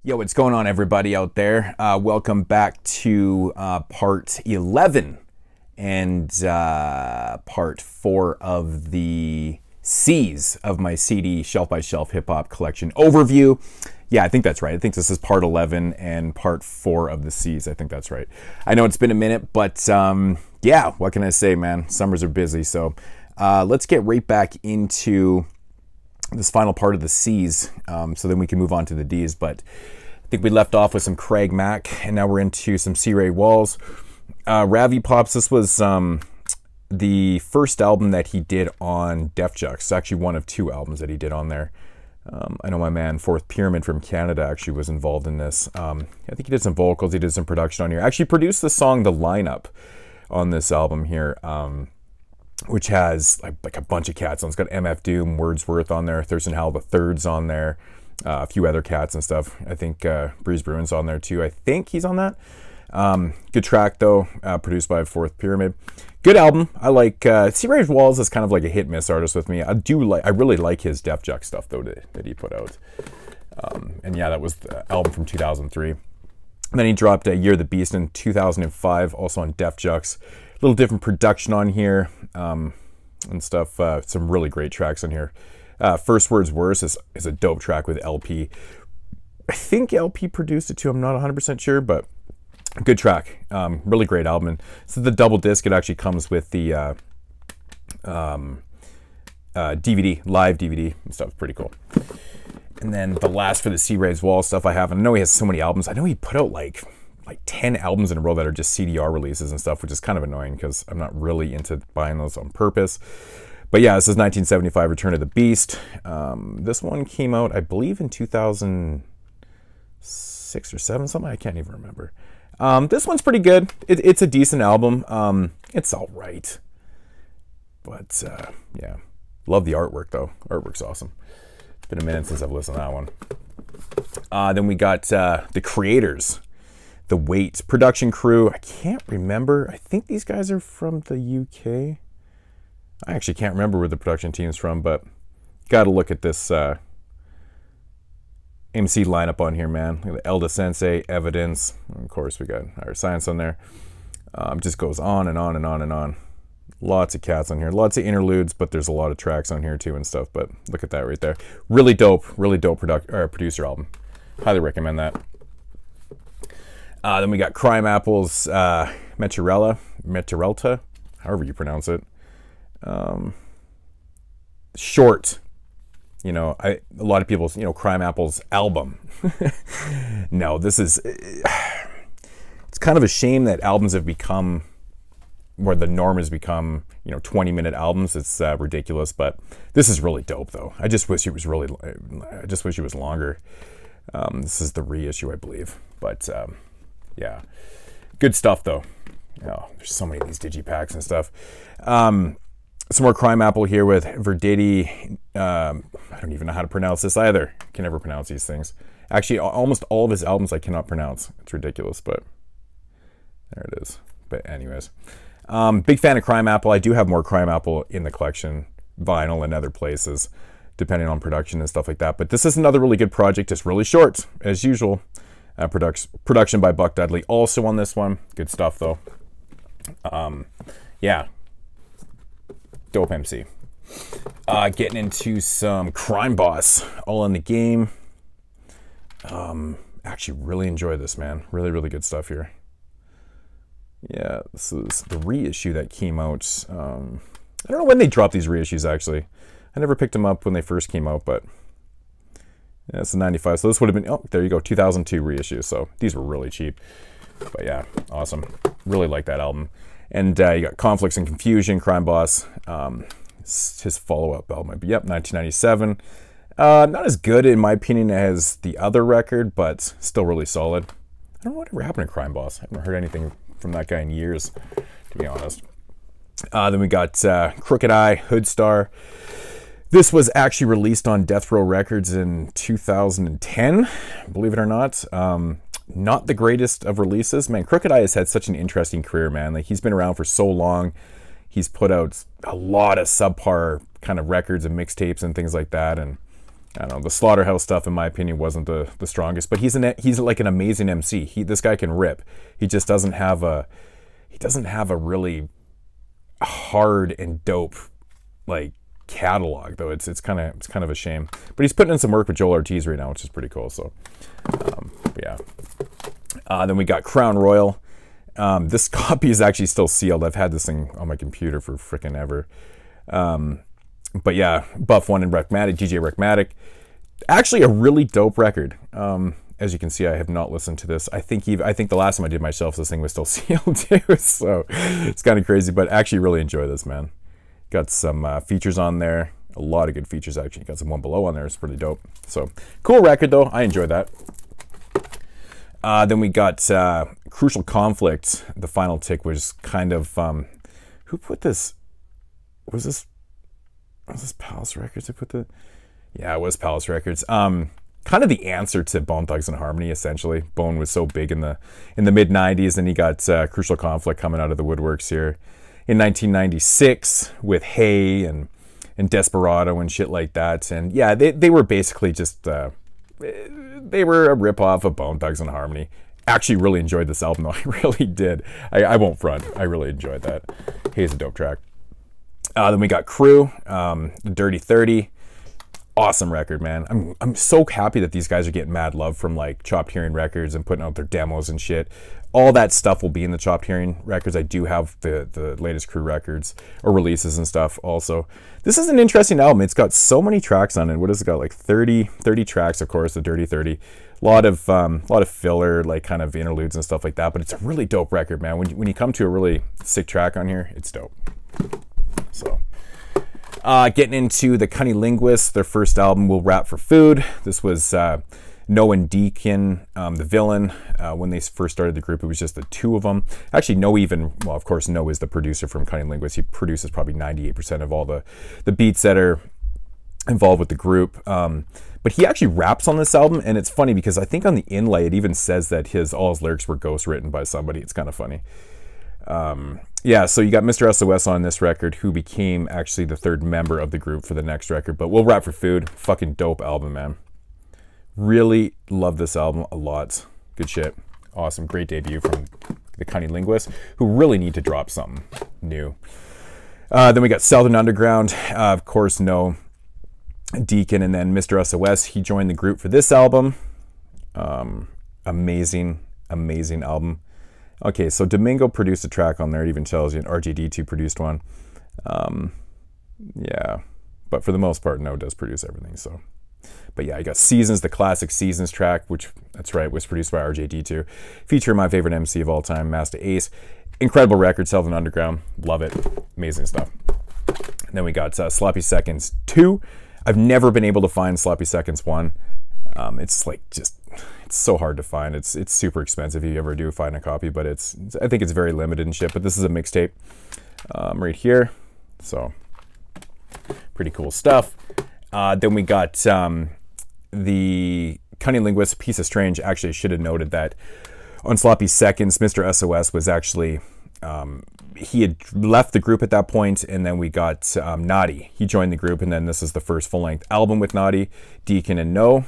Yo, what's going on, everybody out there? Welcome back to part 11 and part 4 of the C's of my CD Shelf by Shelf Hip Hop Collection overview. Yeah, I think that's right. I think this is part 11 and part 4 of the C's. I think that's right. I know it's been a minute, but yeah, what can I say, man? Summers are busy, so let's get right back into this final part of the C's, so then we can move on to the D's. But I think we left off with some Craig Mack, and now we're into some C-Ray Walls. Ravi Pops, this was the first album that he did on Def Jux. It's actually one of 2 albums that he did on there. I know my man Fourth Pyramid from Canada actually was involved in this. I think he did some vocals, he did some production on here. Actually produced the song The Lineup on this album here, which has like a bunch of cats on. It's got MF Doom, Wordsworth on there, Thurston Howell the Third's on there, a few other cats and stuff. I think Breeze Bruin's on there too. I think he's on that. Good track though, produced by Fourth Pyramid. Good album. I like C-Ray Walls is kind of like a hit miss artist with me. I really like his Def Jux stuff though that he put out. And yeah, that was the album from 2003. And then he dropped Year of the Beast in 2005, also on Def Jux. A little different production on here and stuff. Some really great tracks on here. First Words Worse is a dope track with LP. I think LP produced it too. I'm not 100% sure, but good track. Really great album. And so the double disc, it actually comes with the DVD, live DVD and stuff. Pretty cool. And then the last for the C-Ray Walls stuff I have, and I know he has so many albums. I know he put out like 10 albums in a row that are just CDR releases and stuff, which is kind of annoying because I'm not really into buying those on purpose. But yeah, this is 1975 Return of the Beast. This one came out, I believe, in 2006 or 7, something. I can't even remember. This one's pretty good. It's a decent album. It's all right. But yeah, love the artwork though. Artwork's awesome. It's been a minute since I've listened to that one. Then we got The Creators. The Weight production crew. I can't remember. I think these guys are from the UK. I actually can't remember where the production team's from, but got to look at this MC lineup on here, man. Look at the Elda Sensei, Evidence. And of course, we got our Science on there. Just goes on and on and on and on. Lots of cats on here. Lots of interludes, but there's a lot of tracks on here too and stuff. But look at that right there. Really dope producer album. Highly recommend that. Then we got Crime Apple's Metarelta, however you pronounce it. Short, a lot of people's, Crime Apple's album. No, this is, it's kind of a shame that albums have become, where the norm has become, 20-minute albums. It's ridiculous, but this is really dope though. I just wish it was longer. This is the reissue, I believe, but, yeah, good stuff though. Oh, there's so many of these digipacks and stuff. Some more Crime Apple here with Verdity. I don't even know how to pronounce this either. I can never pronounce these things. Actually, almost all of his albums I cannot pronounce. It's ridiculous, but there it is. But anyways, big fan of Crime Apple. I do have more Crime Apple in the collection, vinyl and other places, depending on production and stuff like that. But this is another really good project. It's really short, as usual. Production by Buck Dudley also on this one. Good stuff though. Yeah, dope MC. Getting into some Crime Boss, All in the Game. Actually really enjoy this, man. Really, really good stuff here. Yeah, this is the reissue that came out. I don't know when they dropped these reissues actually. I never picked them up when they first came out, but yeah, it's a 95, so this would have been, oh, there you go, 2002 reissue, so these were really cheap. But yeah, awesome. Really like that album. And you got Conflicts and Confusion, Crime Boss, his follow-up album. But yep, 1997. Not as good, in my opinion, as the other record, but still really solid. I don't know whatever happened to Crime Boss. I haven't heard anything from that guy in years, to be honest. Then we got Crooked Eye, Hood Star. This was actually released on Death Row Records in 2010, believe it or not. Not the greatest of releases. Man, Crooked Eye has had such an interesting career, man. Like, he's been around for so long. He's put out a lot of subpar kind of records and mixtapes and things like that. And I don't know, the Slaughterhouse stuff, in my opinion, wasn't the strongest. But he's like an amazing MC. This guy can rip. He just doesn't have a really hard and dope like catalog, though. It's kind of a shame. But he's putting in some work with Joel Ortiz right now, which is pretty cool. So yeah. Then we got Crown Royal. This copy is actually still sealed. I've had this thing on my computer for freaking ever. But yeah, Buff One and Wreckmatic, DJ Wreckmatic. Actually a really dope record. As you can see, I have not listened to this. I think the last time I did myself, this thing was still sealed too. So it's kind of crazy, but actually really enjoy this, man. Got some features on there. A lot of good features, actually. Got some One Below on there. It's pretty dope. So cool record, though. I enjoy that. Then we got Crucial Conflict. The final tick was kind of... who put this? Was this Palace Records that put the... Yeah, it was Palace Records. Kind of the answer to Bone Thugs and Harmony, essentially. Bone was so big in the mid-90s, and he got Crucial Conflict coming out of the woodworks here in 1996 with Hey and Desperado and shit like that. And yeah, they were basically just... they were a rip-off of Bone Thugs and Harmony. Actually really enjoyed this album, though. I really did. I won't front. I really enjoyed that. Hey's a dope track. Then we got Crew, the Dirty 30. Awesome record, man. I'm so happy that these guys are getting mad love from like Chopped Hearing Records and putting out their demos and shit. All that stuff will be in the Chopped Hearing Records. I do have the latest Crew records or releases and stuff also. This is an interesting album. It's got so many tracks on it. What has it got? Like 30 tracks, of course, the Dirty 30. A lot of filler, like kind of interludes and stuff like that. But it's a really dope record, man. When you come to a really sick track on here, it's dope. So, getting into the CunninLynguists, their first album, We'll Rap for Food. This was No and Deacon, the villain. When they first started the group, it was just the two of them. Actually, well, of course, No is the producer from CunninLynguists. He produces probably 98% of all the beats that are involved with the group. But he actually raps on this album, and it's funny because I think on the inlay it even says that all his lyrics were ghostwritten by somebody. It's kind of funny. Yeah, so you got Mr. SOS on this record, who became actually the third member of the group for the next record. But We'll Rap for Food, fucking dope album, man. Really love this album a lot. Good shit. Awesome, great debut from the CunninLynguists, who really need to drop something new. Then we got Southern Underground, of course, No, Deacon, and then Mr. SOS. He joined the group for this album. Amazing album. Okay, so Domingo produced a track on there. It even tells you, and RJD2 produced one. Yeah, but for the most part, No does produce everything. So, but yeah, you got Seasons, the classic Seasons track, which, that's right, was produced by RJD2. Featuring my favorite MC of all time, Master Ace. Incredible record, Southern Underground. Love it. Amazing stuff. And then we got Sloppy Seconds 2. I've never been able to find Sloppy Seconds 1. It's like it's so hard to find. It's super expensive if you ever do find a copy, but I think it's very limited and shit. But this is a mixtape right here, so pretty cool stuff. Then we got the CunninLynguists, Piece of Strange. Actually, I should have noted that on Sloppy Seconds, Mr. SOS was actually he had left the group at that point, and then we got Naughty. He joined the group, and then this is the first full-length album with Naughty, Deacon, and No.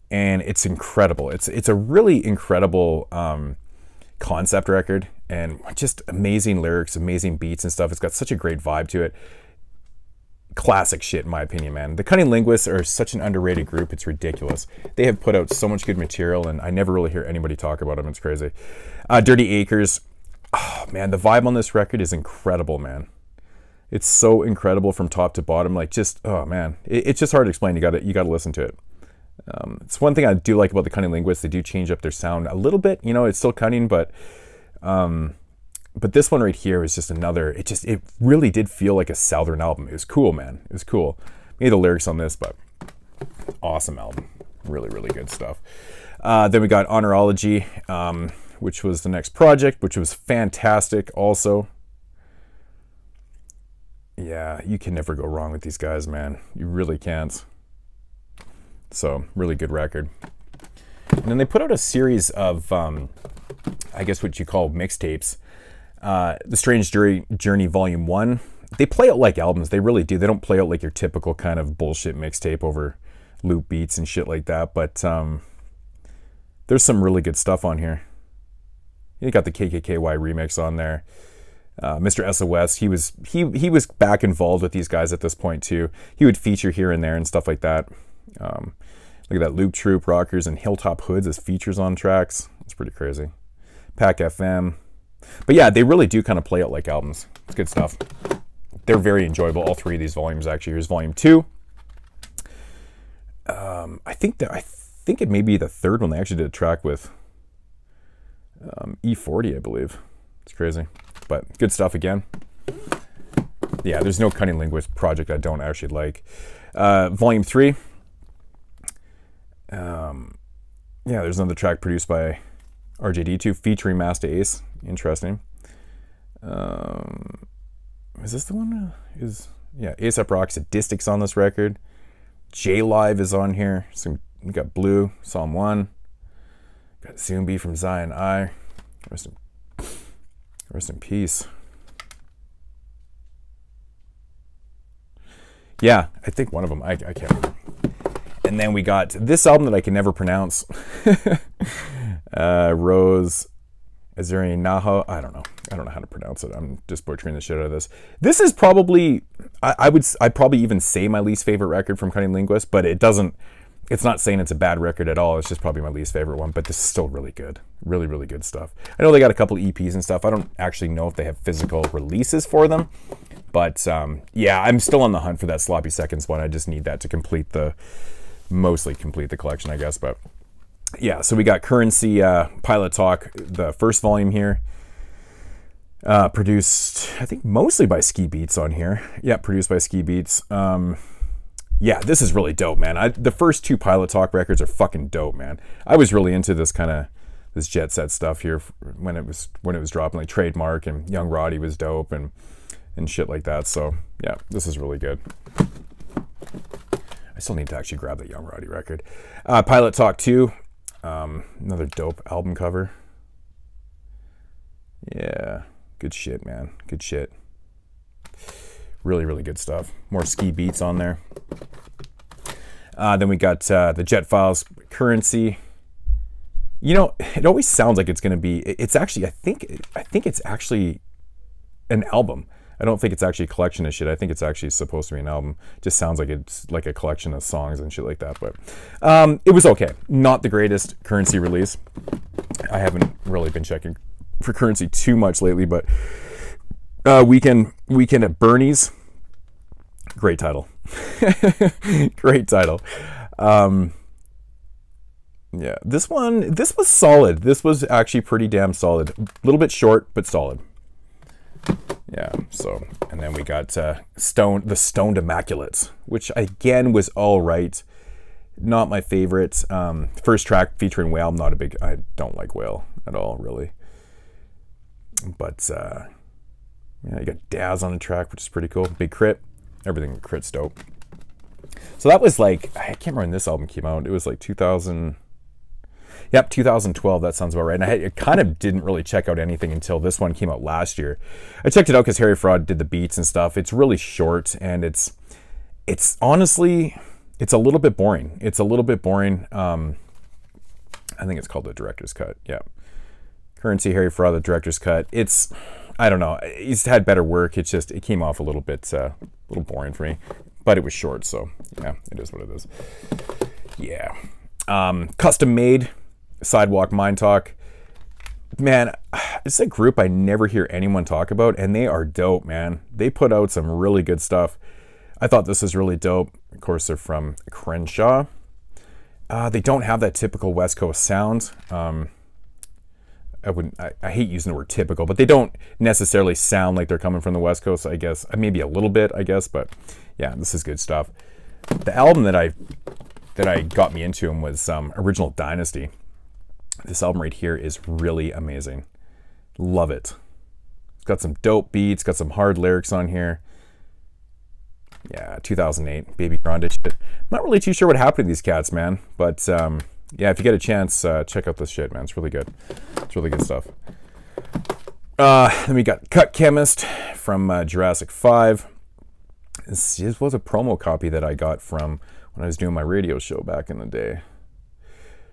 And it's incredible. It's a really incredible concept record, and just amazing lyrics, amazing beats and stuff. It's got such a great vibe to it. Classic shit, in my opinion, man. The CunninLynguists are such an underrated group. It's ridiculous. They have put out so much good material, and I never really hear anybody talk about them. It's crazy. Dirty Acres. Oh, man, the vibe on this record is incredible, man. It's so incredible from top to bottom. Like, just, oh, man. It's just hard to explain. You gotta listen to it. It's one thing I do like about the CunninLynguists. They do change up their sound a little bit. You know, it's still cunning, but this one right here is just another. It really did feel like a Southern album. It was cool, man. It was cool. Maybe the lyrics on this, but awesome album. Really, really good stuff. Then we got Honorology, which was the next project, which was fantastic also. Yeah, you can never go wrong with these guys, man. You really can't. So, really good record. And then they put out a series of, I guess what you call mixtapes. The Strange Journey Volume 1. they play out like albums. They really do. They don't play out like your typical kind of bullshit mixtape over loop beats and shit like that. But there's some really good stuff on here. You got the KKKY remix on there. Mr. SOS, he was back involved with these guys at this point too. He would feature here and there and stuff like that. Look at that, Loop Troop, Rockers, and Hilltop Hoods as features on tracks. It's pretty crazy. Pac FM. But yeah, they really do kind of play out like albums. It's good stuff. They're very enjoyable. All three of these volumes, actually. Here's volume 2. I think it may be the third one. They actually did a track with E40, I believe. It's crazy. But good stuff again. Yeah, there's no CunninLynguists project I don't actually like. Volume 3. Yeah, there's another track produced by RJD2 featuring Master Ace. Interesting. Is this the one? Yeah, A$AP Rock Sadistics on this record. J Live is on here. We got Blue, Psalm 1. Got Soon Be from Zion I. Rest in peace. Yeah, I think one of them. I can't remember. And then we got this album that I can never pronounce. Rose Azuri Naho. I don't know how to pronounce it. I'm just butchering the shit out of this. This is probably, I'd probably even say my least favorite record from CunninLynguists, but it's not saying it's a bad record at all. It's just probably my least favorite one, but this is still really good. Really, really good stuff. I know they got a couple EPs and stuff. I don't actually know if they have physical releases for them, but yeah, I'm still on the hunt for that Sloppy Seconds one. I just need that to mostly complete the collection, I guess. But yeah, so we got Currency, Pilot Talk, the first volume here. Produced, I think, mostly by Ski Beats on here. Yeah, produced by Ski Beats. Yeah, this is really dope, man. The first 2 Pilot Talk records are fucking dope, man. I was really into this Jet Set stuff here when it was dropping, like Trademark and Young Roddy was dope and shit like that. So yeah, this is really good. I still need to actually grab the Young Roddy record. Pilot Talk 2, another dope album cover. Yeah, good shit, man. Good shit. Really, really good stuff. More Ski Beats on there. Then we got the Jet Files Currency. You know, it always sounds like it's going to be. It's actually, I think it's actually an album. I don't think it's actually a collection of shit. I think it's actually supposed to be an album. Just sounds like it's like a collection of songs and shit like that. But it was okay. Not the greatest Currency release. I haven't really been checking for Currency too much lately, but Weekend at Bernie's. Great title. Great title. Yeah, this was solid. This was actually pretty damn solid. A little bit short, but solid. Yeah, so, and then we got the Stoned Immaculates, which again was all right. Not my favorite. First track featuring Whale. I don't like Whale at all, really. But yeah, you got Daz on the track, which is pretty cool. Big Crit. Everything Crit's dope. So that was like, I can't remember when this album came out. It was like 2000. Yep, 2012, that sounds about right. And I kind of didn't really check out anything until this one came out last year. I checked it out because Harry Fraud did the beats and stuff. It's really short, and it's honestly, it's a little bit boring. It's a little bit boring. I think it's called the Director's Cut. Yeah. Currency, Harry Fraud, the Director's Cut. I don't know. He's had better work. It's just, it came off a little bit, a little boring for me. But it was short, so yeah, it is what it is. Yeah. Custom Made, Sidewalk Mind Talk. Man, it's a group I never hear anyone talk about, and they are dope, man. They put out some really good stuff. I thought this was really dope. Of course, they're from Crenshaw. They don't have that typical West Coast sound. I hate using the word typical, but they don't necessarily sound like they're coming from the West Coast, I guess. Maybe a little bit, I guess, but yeah, this is good stuff. The album that got me into him was Original Dynasty. This album right here is really amazing. Love it. It's got some dope beats, got some hard lyrics on here. Yeah, 2008, Baby Grande shit. Not really too sure what happened to these cats, man, but yeah, if you get a chance, check out this shit, man. It's really good. It's really good stuff. Then we got Cut Chemist from Jurassic 5. This was a promo copy that I got from when I was doing my radio show back in the day.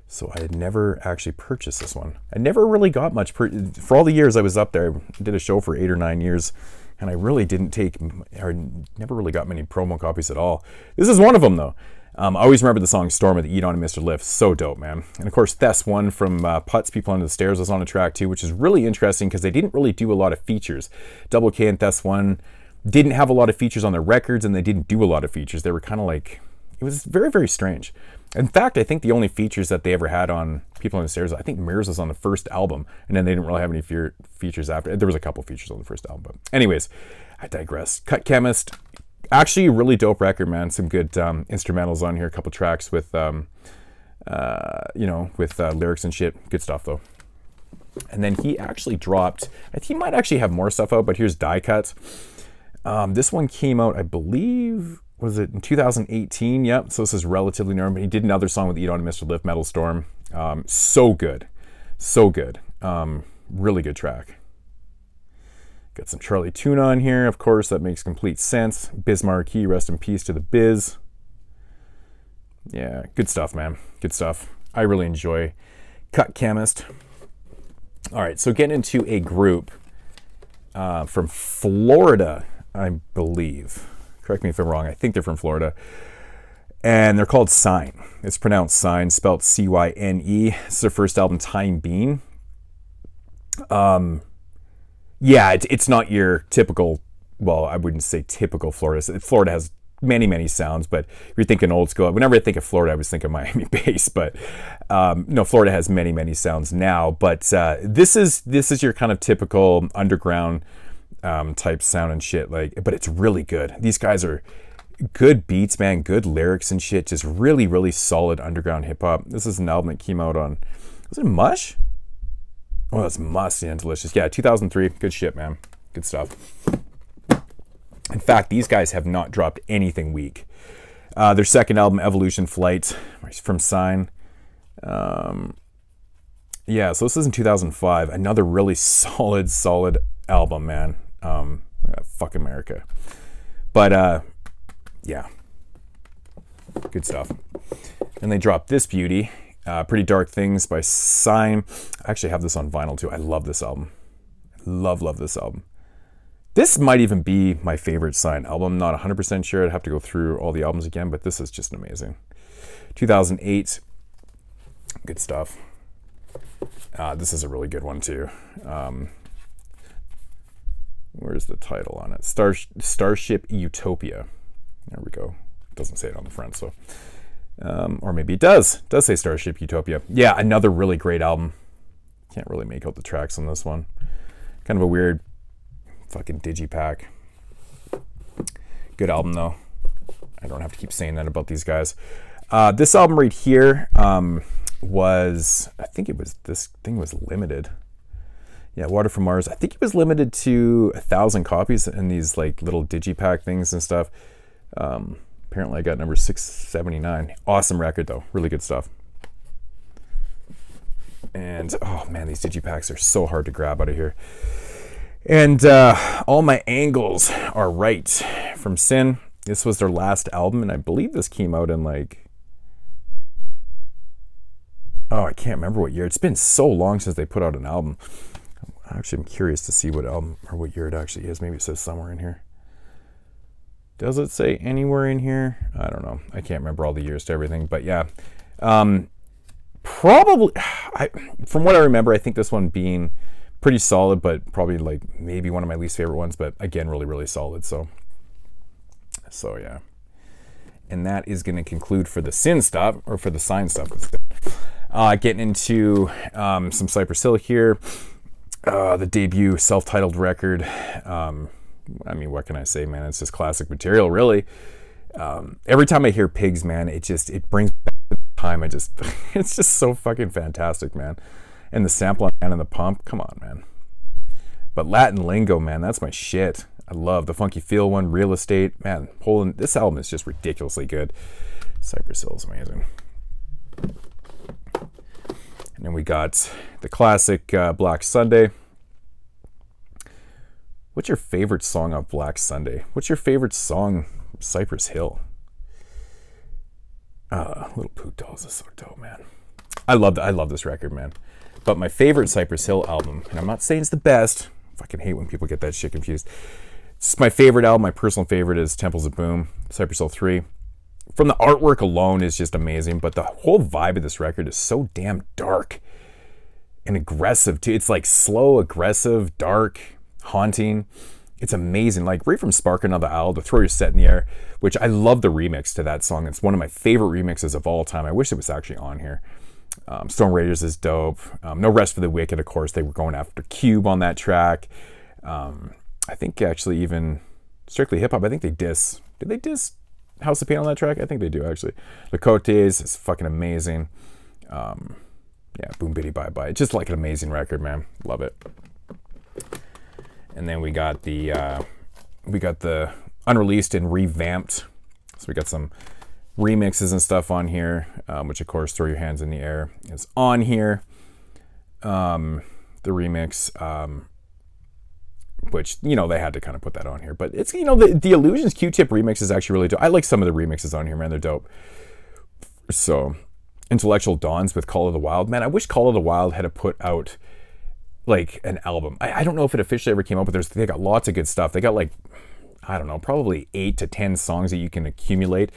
So I had never actually purchased this one. I never really got much, for all the years I was up there. I did a show for 8 or 9 years, and I really didn't take, or never really got many promo copies at all. This is one of them though. I always remember the song Storm of the Eat On and Mr. Lift. So dope, man. And of course, Thess 1 from Putz, People Under the Stairs was on a track too, which is really interesting because they didn't really do a lot of features. Double K and Thess 1 didn't have a lot of features on their records, and they didn't do a lot of features. They were kind of like, it was very, very strange. In fact, I think the only features that they ever had on People on the Stairs, I think Mirrors was on the first album, and then they didn't really have any features after. There was a couple features on the first album, but anyways, I digress. Cut Chemist, actually a really dope record, man. Some good instrumentals on here, a couple tracks with, you know, with lyrics and shit. Good stuff though. And then he actually dropped, I think he might actually have more stuff out, but here's Die Cut. This one came out, I believe, was it in 2018? Yep, so this is relatively new. He did another song with Eat On and Mr. Lift, Metal Storm. So good. So good. Really good track. Got some Charlie Tuna on here, of course, that makes complete sense. Biz Marquee, rest in peace to the Biz. Yeah, good stuff, man. Good stuff. I really enjoy Cut Chemist. All right, so getting into a group from Florida, I believe. Correct me if I'm wrong. I think they're from Florida. And they're called Sign. It's pronounced Sign, spelled C-Y-N-E. It's their first album, Time Bean. Yeah, it's not your typical, well, I wouldn't say typical Florida. Florida has many, many sounds, but if you're thinking old school, whenever I think of Florida, I was thinking Miami bass, but no, Florida has many, many sounds now, but this is your kind of typical underground type sound and shit, like, but it's really good. These guys are good beats, man, good lyrics and shit, just really, really solid underground hip hop. This is an album that came out on, was it Mush? Oh, that's musty and delicious. Yeah, 2003. Good shit, man. Good stuff. In fact, these guys have not dropped anything weak. Their second album, Evolution Flight, from Sign. Yeah, so this is in 2005. Another really solid album, man. Fuck America. But, yeah. Good stuff. And they dropped this beauty. Pretty Dark Things by Sign. I actually have this on vinyl too. I love this album. Love this album. This might even be my favorite Sign album. Not 100% sure. I'd have to go through all the albums again, but this is just amazing. 2008. Good stuff. This is a really good one too. Where's the title on it? Starship Utopia. There we go. It doesn't say it on the front, so... or maybe it does. It does say Starship Utopia. Yeah, another really great album. Can't really make out the tracks on this one. Kind of a weird fucking digipack. Good album though. I don't have to keep saying that about these guys. This album right here was, I think it was, this thing was limited. Yeah, Water from Mars. I think it was limited to 1,000 copies in these like little digipack things and stuff. Apparently I got number 679. Awesome record though. Really good stuff. And oh man, these digipacks are so hard to grab out of here. And All My Angles Are Right from Sin. This was their last album, and I believe this came out in like, oh, I can't remember what year. It's been so long since they put out an album. Actually, I'm curious to see what album or what year it actually is. Maybe it says somewhere in here. Does it say anywhere in here? I don't know. I can't remember all the years to everything, but yeah. Probably, from what I remember, I think this one being pretty solid, but probably like maybe one of my least favorite ones, but again, really, really solid. So yeah. And that is going to conclude for the Sin stuff, or for the Sign stuff. Getting into some Cypress Hill here. The debut self-titled record. I mean, what can I say, man? It's just classic material, really. Every time I hear Pigs, man, it brings back the time. it's just so fucking fantastic, man. And the sample on Man in the Pump, come on, man. But Latin Lingo, man, that's my shit. I love the Funky Feel one, Real Estate, man. This album is just ridiculously good. Cypress Hill is amazing. And then we got the classic Black Sunday. What's your favorite song off Black Sunday? What's your favorite song, Cypress Hill? Little Poot Dolls is so dope, man. I love this record, man. But my favorite Cypress Hill album, and I'm not saying it's the best. I fucking hate when people get that shit confused. It's my favorite album. My personal favorite is Temples of Boom, Cypress Hill 3. From the artwork alone is just amazing, but the whole vibe of this record is so damn dark and aggressive too. It's like slow, aggressive, dark, haunting. It's amazing. Like right from Spark Another Owl to Throw Your Set in the Air, which I love the remix to that song. It's one of my favorite remixes of all time. I wish it was actually on here. Stone Raiders is dope. No Rest for the Wicked, of course. They were going after Cube on that track. I think actually even Strictly Hip Hop, I think they diss. Did they diss House of Pain on that track? I think they do, actually. Lacotes is fucking amazing. Yeah, Boom Biddy Bye Bye. It's just like an amazing record, man. Love it. And then we got the unreleased and revamped. So we got some remixes and stuff on here, which of course Throw Your Hands in the Air is on here. The remix, which, you know, they had to kind of put that on here, but it's, you know, the Illusions Q-Tip remix is actually really dope. I like some of the remixes on here, man. They're dope. So Intellectual Dawns with Call of the Wild, man. I wish Call of the Wild had put out like an album. I don't know if it officially ever came out, but they got lots of good stuff. They got like, I don't know, probably 8 to 10 songs that you can accumulate.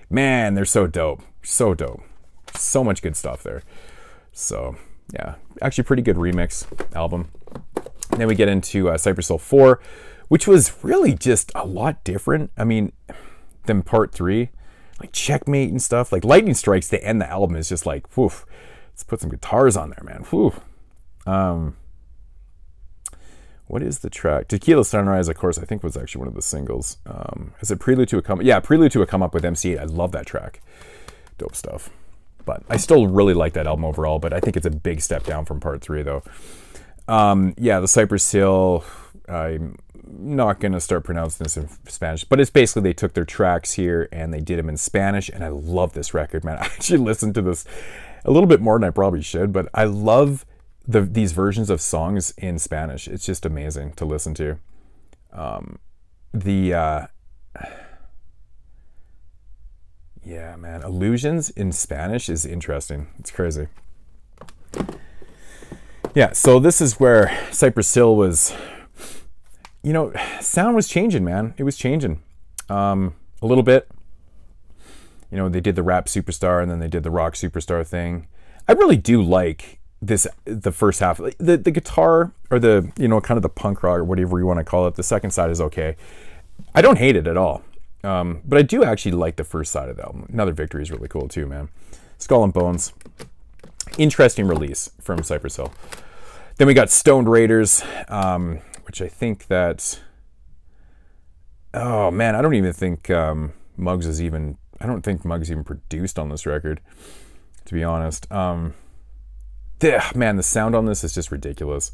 Man, they're so dope. So dope. So much good stuff there. So yeah, actually pretty good remix album. And then we get into Cypress Hill 4, which was really just a lot different. I mean, than part 3, like Checkmate and stuff. Like Lightning Strikes to end the album is just like, whew, let's put some guitars on there, man. Whew. What is the track? Tequila Sunrise, of course, I think was actually one of the singles. Is it Prelude to a Come Up? Yeah, Prelude to a Come Up with MC8. I love that track. Dope stuff. But I still really like that album overall, but I think it's a big step down from part 3, though. Yeah, the Cypress Hill, I'm not going to start pronouncing this in Spanish, but it's basically they took their tracks here and they did them in Spanish, and I love this record, man. I actually listened to this a little bit more than I probably should, but I love these versions of songs in Spanish. It's just amazing to listen to. Yeah, man, Illusions in Spanish is interesting. It's crazy. Yeah, so this is where Cypress Hill was, you know, sound was changing, man. It was changing a little bit. You know, they did the rap superstar and then they did the rock superstar thing. I really do like the first half. The guitar, or the, you know, kind of the punk rock or whatever you want to call it. The second side is okay. I don't hate it at all. But I do actually like the first side of the album. Another Victory is really cool too, man. Skull and Bones. Interesting release from Cypress Hill. Then we got Stoned Raiders, which I think that, oh man, I don't even think Muggs is even, I don't think Muggs even produced on this record, to be honest. Man, the sound on this is just ridiculous.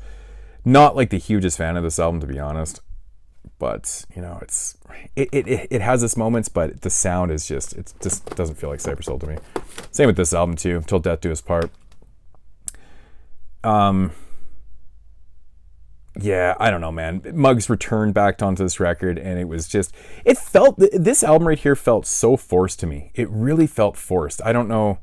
Not like the hugest fan of this album, to be honest, but you know, it has its moments, but the sound is just, it just doesn't feel like Cypress Hill to me. Same with this album too, Till Death Do Us Part. Yeah, I don't know, man. Muggs returned back onto this record, and it was just, it felt, this album right here felt so forced to me. It really felt forced. I don't know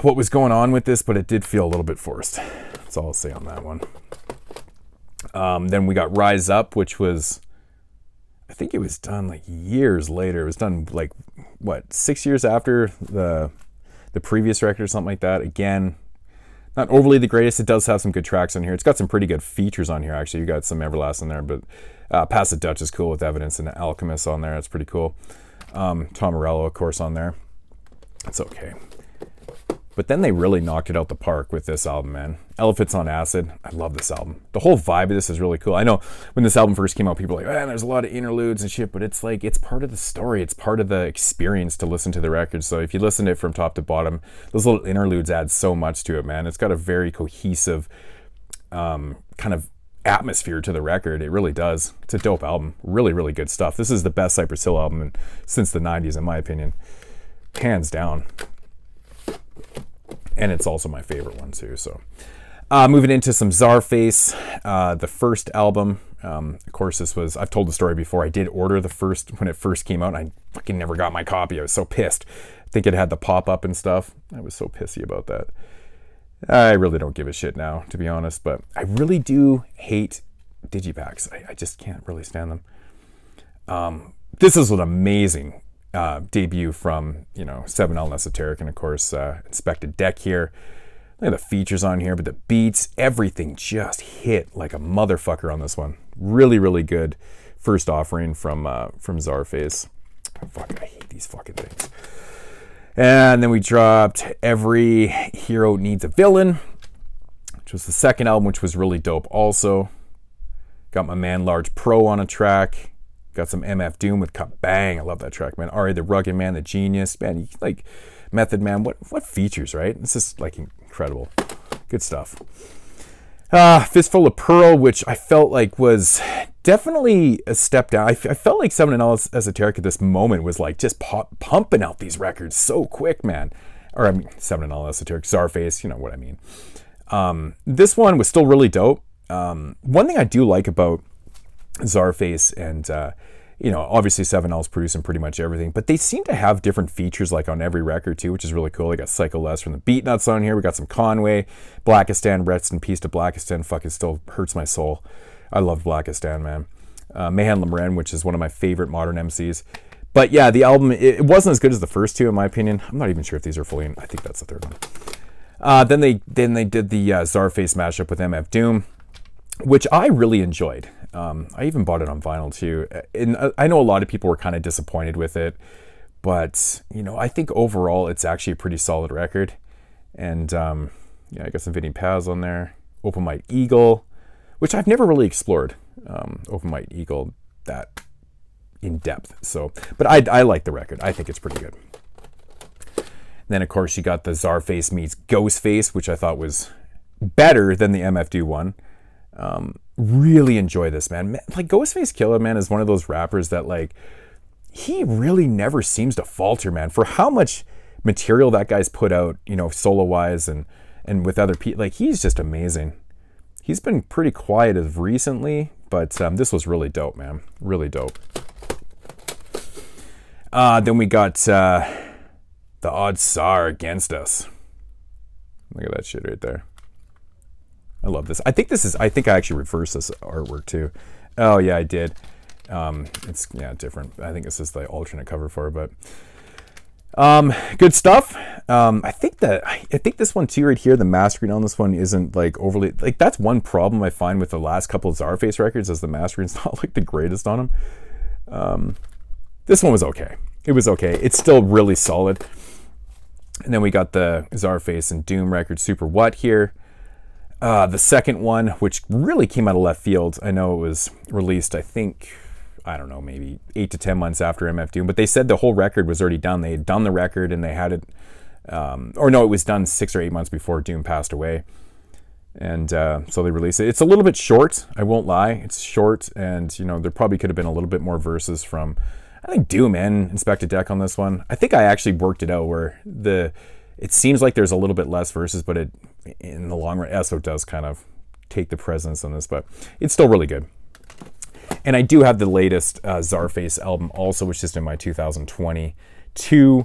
what was going on with this, but it did feel a little bit forced. That's all I'll say on that one. Then we got Rise Up, which was, I think it was done like years later. It was done like, what, 6 years after the previous record or something like that. Again, not overly the greatest. It does have some good tracks on here. It's got some pretty good features on here, actually. You got some Everlast in there, but Pass the Dutch is cool with Evidence and Alchemist on there. That's pretty cool. Tom Morello, of course, on there. It's okay. But then they really knocked it out the park with this album, man. Elephants on Acid. I love this album. The whole vibe of this is really cool. I know when this album first came out, people were like, man, there's a lot of interludes and shit, but it's like, it's part of the story. It's part of the experience to listen to the record. So if you listen to it from top to bottom, those little interludes add so much to it, man. It's got a very cohesive kind of atmosphere to the record. It really does. It's a dope album. Really, really good stuff. This is the best Cypress Hill album since the 90s, in my opinion. Hands down. And it's also my favorite one too. So Moving into some Czarface, the first album. Of course, this was, I've told the story before, I did order the first, when it first came out, and I fucking never got my copy. I was so pissed. I think it had the pop-up and stuff. I was so pissy about that. I really don't give a shit now, to be honest, but I really do hate digipacks. I just can't really stand them. This is an amazing debut from, you know, 7L and Esoteric, and of course, Inspected Deck here. Look at the features on here, but the beats, everything just hit like a motherfucker on this one. Really, really good first offering from Czarface. Fuck, I hate these fucking things. And then we dropped Every Hero Needs a Villain, which was the second album, which was really dope also. Got my man Large Pro on a track. Got some MF Doom with Cut Bang. I love that track, man. Ari the Rugged Man, the Genius. Man, you like Method Man. What features, right? This is like incredible. Good stuff. Fistful of Pearl, which I felt like was definitely a step down. I felt like 7L Esoteric at this moment was like just pumping out these records so quick, man. Or I mean, 7L Esoteric, Czarface, you know what I mean. This one was still really dope. One thing I do like about Czarface and you know, obviously 7L's producing pretty much everything, but they seem to have different features like on every record too, which is really cool. They got Psycho Les from the Beat Nuts on here. We got some Conway, Blackistan, rest in peace to Blackistan. Fucking still hurts my soul. I love Blackistan, man. Mayhem Lemren, which is one of my favorite modern MCs. But yeah, the album, it wasn't as good as the first two in my opinion. I'm not even sure if these are fully in. I think that's the third one. Then they did the Czarface mashup with MF Doom, which I really enjoyed. I even bought it on vinyl too. And I know a lot of people were kind of disappointed with it, but you know, I think overall it's actually a pretty solid record. And yeah, I got some Vinny Paz on there. Open Might Eagle, which I've never really explored. Open Might Eagle that in depth. So, but I like the record. I think it's pretty good. And then of course you got the Czarface meets Ghostface, which I thought was better than the MF Doom one. Really enjoy this, man. Like Ghostface Killah, man, is one of those rappers that like, he really never seems to falter, man. For how much material that guy's put out, you know, solo wise and with other people, like he's just amazing. He's been pretty quiet as recently, but this was really dope, man. Really dope. Then we got The Odds Are Against Us. Look at that shit right there. I love this. I think I actually reversed this artwork too. Oh yeah, I did. It's yeah, different. I think this is the alternate cover for it, but good stuff. I think this one too right here, the mastering on this one isn't like overly, like that's one problem I find with the last couple of Czarface records, is the mastering's not like the greatest on them. This one was okay. It was okay. It's still really solid. And then we got the Czarface and Doom record, Super What here. The second one, which really came out of left field. I know it was released, I think, I don't know, maybe 8 to 10 months after MF Doom, but they said the whole record was already done. They had done the record and they had it, or no, it was done 6 or 8 months before Doom passed away. And so they released it. It's a little bit short, I won't lie. It's short, and you know, there probably could have been a little bit more verses from, I think, Doom and Inspected Deck on this one. I think I actually worked it out where it seems like there's a little bit less verses, but in the long run, Eso does kind of take the precedence on this, but it's still really good. And I do have the latest Czarface album also, which is in my 2022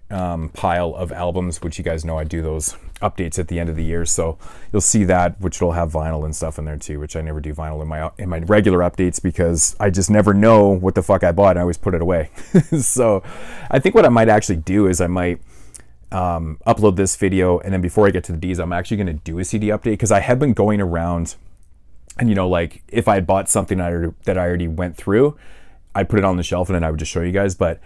pile of albums, which you guys know I do those updates at the end of the year. So you'll see that, which will have vinyl and stuff in there too, which I never do vinyl in my regular updates because I just never know what the fuck I bought and I always put it away. So I think what I might actually do is I might upload this video, and then before I get to the D's, I'm actually going to do a CD update, because I have been going around and, you know, like if I had bought something that I already went through, I'd put it on the shelf and then I would just show you guys. But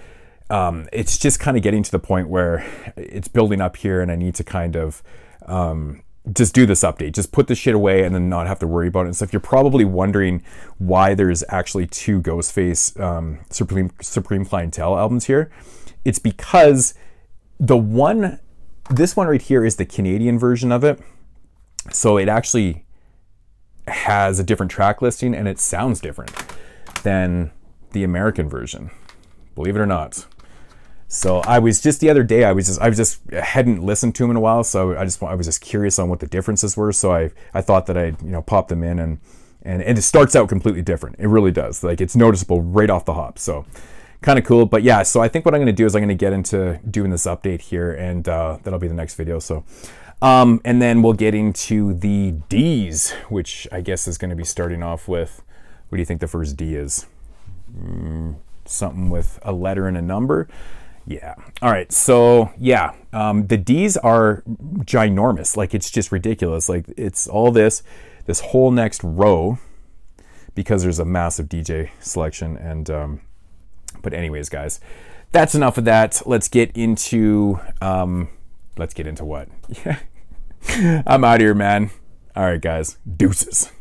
it's just kind of getting to the point where it's building up here and I need to kind of just do this update, just put the shit away and then not have to worry about it and stuff. You're probably wondering why there's actually 2 Ghostface Supreme Clientele albums here. It's because this one right here is the Canadian version of it. So it actually has a different track listing and it sounds different than the American version, believe it or not. So I was just the other day, I hadn't listened to them in a while, so I was just curious on what the differences were. So I thought that I'd pop them in, and it starts out completely different. It really does. Like, it's noticeable right off the hop. So kind of cool. But yeah, so I think what I'm going to do is I'm going to get into doing this update here, and that'll be the next video. So and then we'll get into the D's, which I guess is going to be starting off with, what do you think the first D is? Something with a letter and a number. Yeah. All right. So yeah, the D's are ginormous. Like, it's just ridiculous. Like, it's all this whole next row, because there's a massive DJ selection. And but anyways, guys, that's enough of that. Let's get into what? Yeah. I'm out of here, man. All right, guys. Deuces.